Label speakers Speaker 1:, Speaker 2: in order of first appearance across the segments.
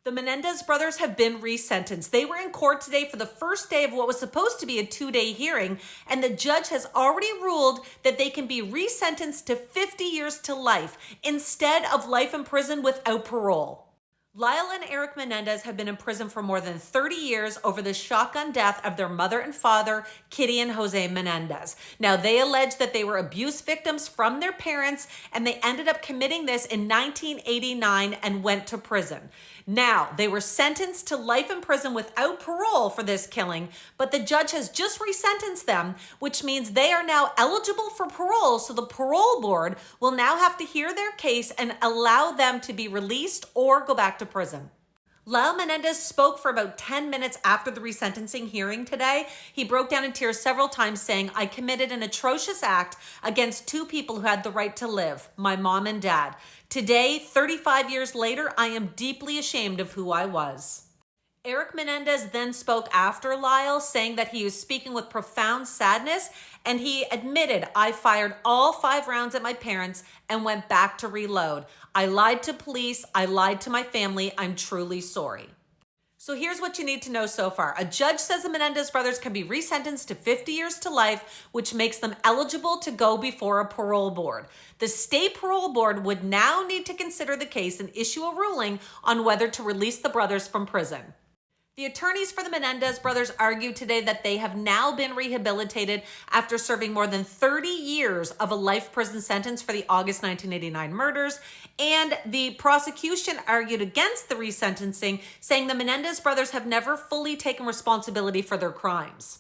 Speaker 1: The Menendez brothers have been resentenced. They were in court today for the first day of what was supposed to be a 2-day hearing, and the judge has already ruled that they can be resentenced to 50 years to life instead of life in prison without parole. Lyle and Eric Menendez have been in prison for more than 30 years over the shotgun death of their mother and father, Kitty and Jose Menendez. Now, they allege that they were abuse victims from their parents, and they ended up committing this in 1989 and went to prison. Now, they were sentenced to life in prison without parole for this killing, but the judge has just resentenced them, which means they are now eligible for parole, so the parole board will now have to hear their case and allow them to be released or go back to prison. Lyle Menendez spoke for about 10 minutes after the resentencing hearing today. He broke down in tears several times saying, "I committed an atrocious act against two people who had the right to live, my mom and dad. Today, 35 years later, I am deeply ashamed of who I was." Eric Menendez then spoke after Lyle, saying that he was speaking with profound sadness, and he admitted, "I fired all 5 rounds at my parents and went back to reload. I lied to police. I lied to my family. I'm truly sorry." So here's what you need to know so far. A judge says the Menendez brothers can be resentenced to 50 years to life, which makes them eligible to go before a parole board. The state parole board would now need to consider the case and issue a ruling on whether to release the brothers from prison. The attorneys for the Menendez brothers argued today that they have now been rehabilitated after serving more than 30 years of a life prison sentence for the August 1989 murders, and the prosecution argued against the resentencing, saying the Menendez brothers have never fully taken responsibility for their crimes.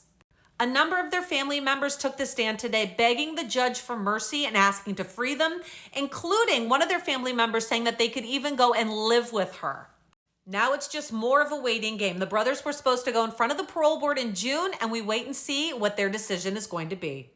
Speaker 1: A number of their family members took the stand today, begging the judge for mercy and asking to free them, including one of their family members saying that they could even go and live with her. Now it's just more of a waiting game. The brothers were supposed to go in front of the parole board in June, and we wait and see what their decision is going to be.